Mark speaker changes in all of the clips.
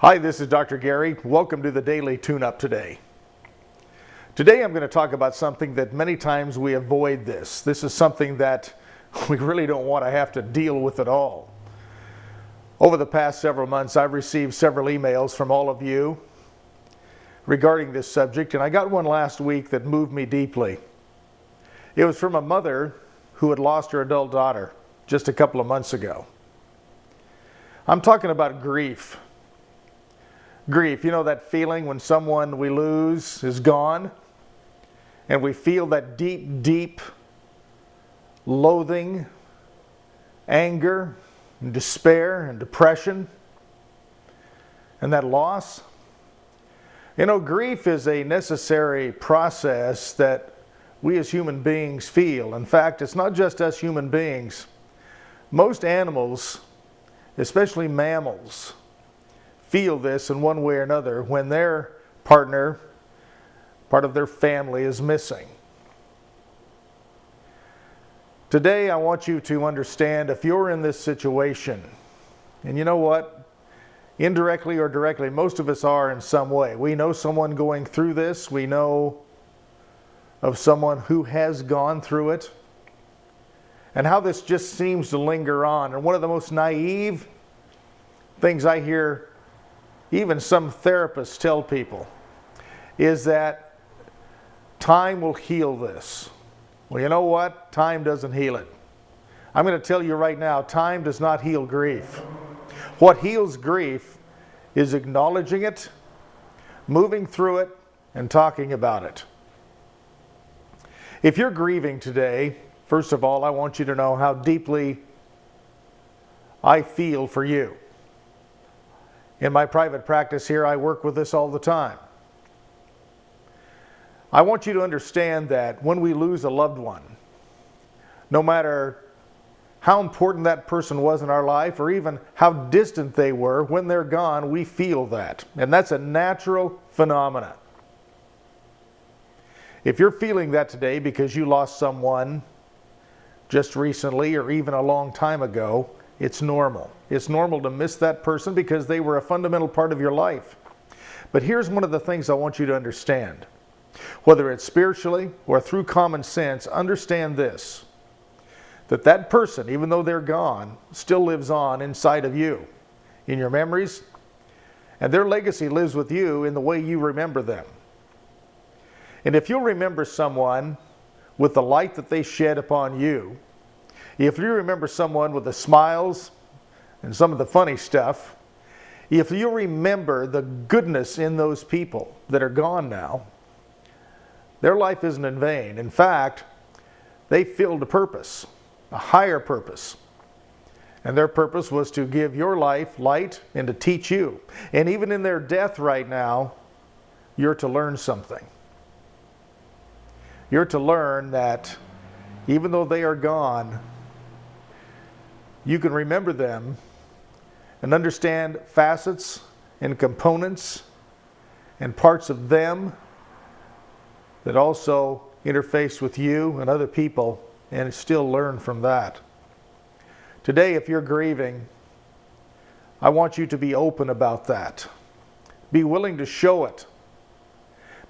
Speaker 1: Hi, this is Dr. Gary. Welcome to the Daily Tune-Up today. Today I'm going to talk about something that many times we avoid this. This is something that we really don't want to have to deal with at all. Over the past several months, I've received several emails from all of you regarding this subject, and I got one last week that moved me deeply. It was from a mother who had lost her adult daughter just a couple of months ago. I'm talking about grief. Grief, you know that feeling when someone we lose is gone, and we feel that deep, deep loathing, anger, and despair, and depression, and that loss. You know, grief is a necessary process that we as human beings feel. In fact, it's not just us human beings. Most animals, especially mammals, feel this in one way or another when their partner, part of their family, is missing. Today I want you to understand, if you're in this situation, and you know what, indirectly or directly, most of us are in some way. We know someone going through this. We know of someone who has gone through it, and how this just seems to linger on. And one of the most naive things I hear even some therapists tell people is that time will heal this. Well, you know what? Time doesn't heal it. I'm going to tell you right now, time does not heal grief. What heals grief is acknowledging it, moving through it, and talking about it. If you're grieving today, first of all, I want you to know how deeply I feel for you. In my private practice here, I work with this all the time. I want you to understand that when we lose a loved one, no matter how important that person was in our life or even how distant they were, when they're gone, we feel that. And that's a natural phenomenon. If you're feeling that today because you lost someone just recently or even a long time ago, it's normal. It's normal to miss that person because they were a fundamental part of your life. But here's one of the things I want you to understand. Whether it's spiritually or through common sense, understand this: that person, even though they're gone, still lives on inside of you, in your memories, and their legacy lives with you in the way you remember them. And if you'll remember someone with the light that they shed upon you, if you remember someone with the smiles and some of the funny stuff, if you remember the goodness in those people that are gone now, their life isn't in vain. In fact, they filled a purpose, a higher purpose. And their purpose was to give your life light and to teach you. And even in their death right now, you're to learn something. You're to learn that even though they are gone, you can remember them and understand facets and components and parts of them that also interface with you and other people, and still learn from that. Today, if you're grieving, I want you to be open about that. Be willing to show it,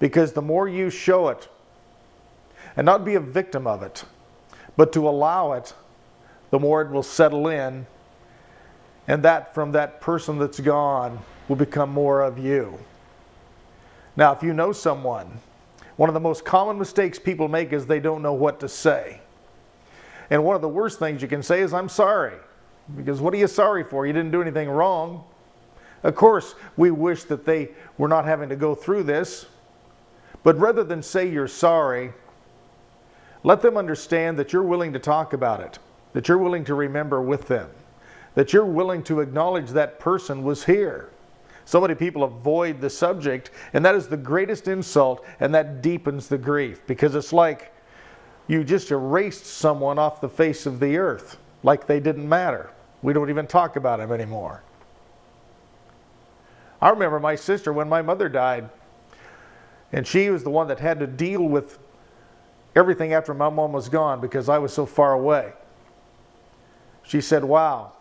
Speaker 1: because the more you show it, and not be a victim of it, but to allow it, the more it will settle in, and that from that person that's gone will become more of you. Now, if you know someone, one of the most common mistakes people make is they don't know what to say. And one of the worst things you can say is, "I'm sorry." Because what are you sorry for? You didn't do anything wrong. Of course, we wish that they were not having to go through this. But rather than say you're sorry, let them understand that you're willing to talk about it, that you're willing to remember with them, that you're willing to acknowledge that person was here. So many people avoid the subject, and that is the greatest insult, and that deepens the grief, because it's like you just erased someone off the face of the earth, like they didn't matter. We don't even talk about them anymore. I remember my sister when my mother died, and she was the one that had to deal with everything after my mom was gone because I was so far away. She said, "Wow,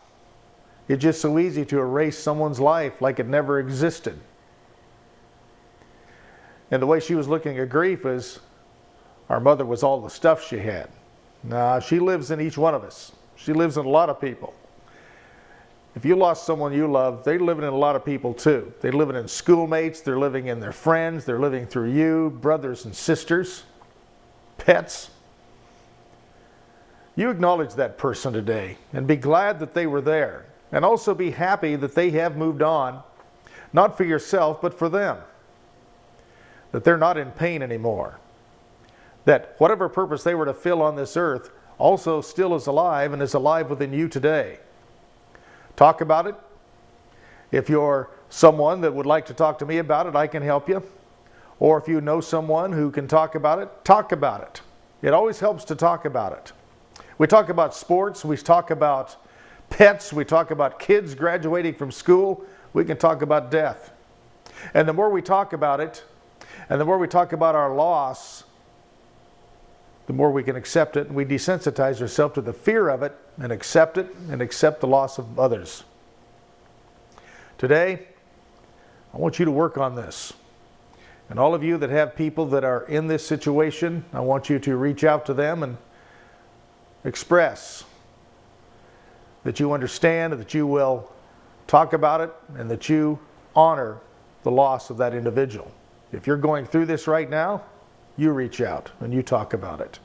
Speaker 1: It's just so easy to erase someone's life like it never existed. And the way she was looking at grief is our mother was all the stuff she had. Nah, she lives in each one of us. She lives in a lot of people. If you lost someone you love, they're living in a lot of people too. They're living in schoolmates, they're living in their friends, they're living through you, brothers and sisters, pets. You acknowledge that person today and be glad that they were there. And also be happy that they have moved on, not for yourself, but for them. That they're not in pain anymore. That whatever purpose they were to fill on this earth also still is alive and is alive within you today. Talk about it. If you're someone that would like to talk to me about it, I can help you. Or if you know someone who can talk about it, talk about it. It always helps to talk about it. We talk about sports, we talk about pets, we talk about kids graduating from school, we can talk about death. And the more we talk about it, and the more we talk about our loss, the more we can accept it, and we desensitize ourselves to the fear of it and accept it and accept the loss of others. Today, I want you to work on this. And all of you that have people that are in this situation, I want you to reach out to them and express that you understand, that you will talk about it, and that you honor the loss of that individual. If you're going through this right now, you reach out and you talk about it.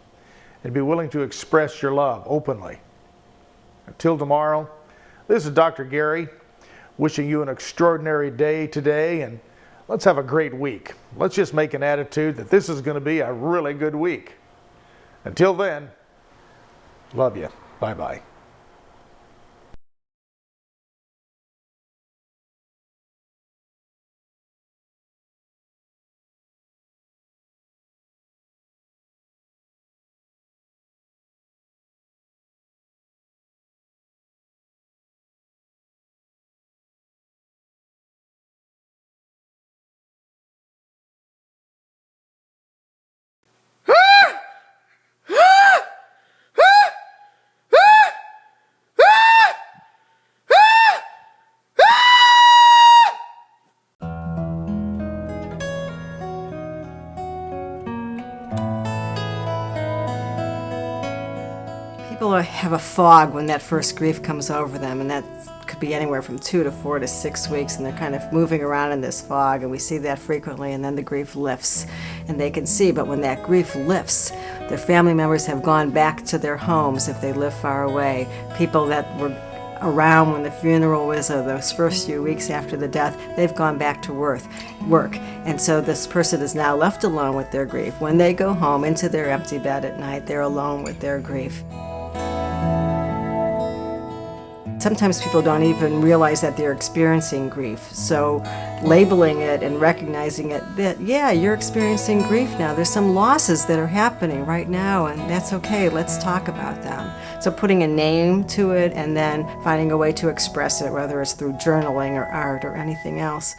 Speaker 1: And be willing to express your love openly. Until tomorrow, this is Dr. Gary, wishing you an extraordinary day today, and let's have a great week. Let's just make an attitude that this is going to be a really good week. Until then, love you. Bye-bye.
Speaker 2: People have a fog when that first grief comes over them, and that could be anywhere from 2 to 4 to 6 weeks, and they're kind of moving around in this fog, and we see that frequently, and then the grief lifts, and they can see. But when that grief lifts, their family members have gone back to their homes if they live far away. People that were around when the funeral was, or those first few weeks after the death, they've gone back to work. And so this person is now left alone with their grief. When they go home into their empty bed at night, they're alone with their grief. Sometimes people don't even realize that they're experiencing grief. So labeling it and recognizing it, that, yeah, you're experiencing grief now. There's some losses that are happening right now, and that's okay. Let's talk about them. So putting a name to it and then finding a way to express it, whether it's through journaling or art or anything else.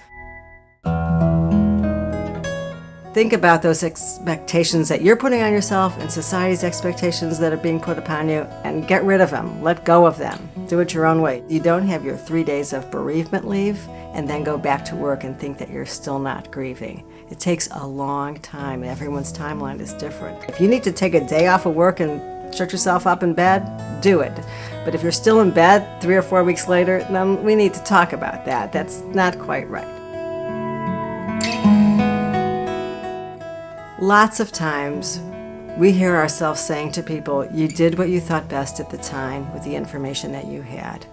Speaker 2: Think about those expectations that you're putting on yourself and society's expectations that are being put upon you, and get rid of them. Let go of them. Do it your own way. You don't have your 3 days of bereavement leave and then go back to work and think that you're still not grieving. It takes a long time. Everyone's timeline is different. If you need to take a day off of work and shut yourself up in bed, do it. But if you're still in bed 3 or 4 weeks later, then we need to talk about that. That's not quite right. Lots of times, we hear ourselves saying to people, you did what you thought best at the time with the information that you had.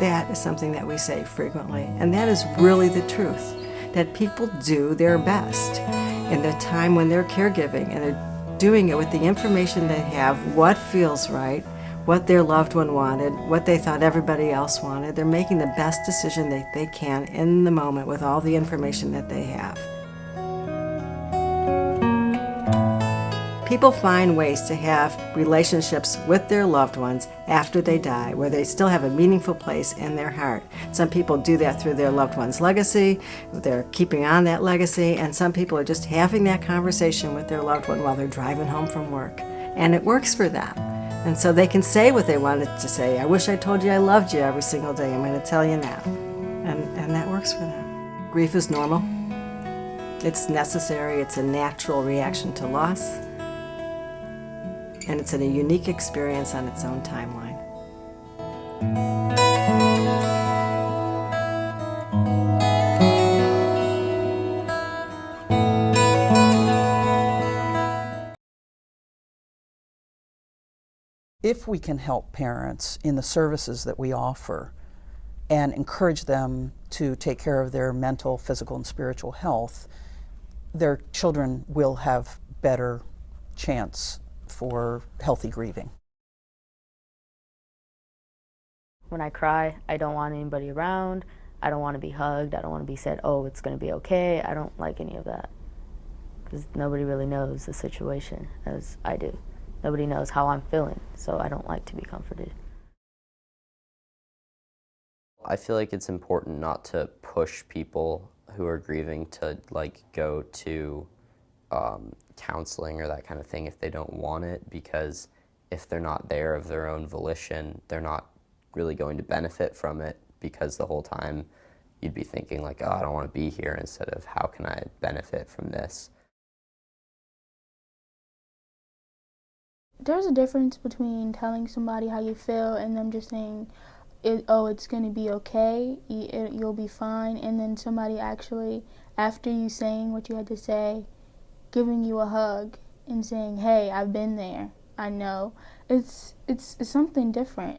Speaker 2: That is something that we say frequently, and that is really the truth, that people do their best in the time when they're caregiving, and they're doing it with the information they have, what feels right, what their loved one wanted, what they thought everybody else wanted. They're making the best decision that they can in the moment with all the information that they have. People find ways to have relationships with their loved ones after they die, where they still have a meaningful place in their heart. Some people do that through their loved one's legacy, they're keeping on that legacy, and some people are just having that conversation with their loved one while they're driving home from work. And it works for them. And so they can say what they wanted to say. I wish I told you I loved you every single day. I'm going to tell you now. And that works for them. Grief is normal. It's necessary. It's a natural reaction to loss. And it's a unique experience on its own timeline.
Speaker 3: If we can help parents in the services that we offer and encourage them to take care of their mental, physical, and spiritual health, their children will have better chance for healthy grieving.
Speaker 4: When I cry, I don't want anybody around. I don't want to be hugged. I don't want to be said, oh, it's going to be okay. I don't like any of that because nobody really knows the situation as I do. Nobody knows how I'm feeling, so I don't like to be comforted.
Speaker 5: I feel like it's important not to push people who are grieving to go to counseling or that kind of thing if they don't want it, because if they're not there of their own volition, they're not really going to benefit from it, because the whole time you'd be thinking like, oh, I don't want to be here, instead of how can I benefit from this.
Speaker 6: There's a difference between telling somebody how you feel and them just saying, oh, it's going to be okay, you'll be fine, and then somebody actually, after you saying what you had to say, giving you a hug and saying, hey, I've been there, I know. It's something different.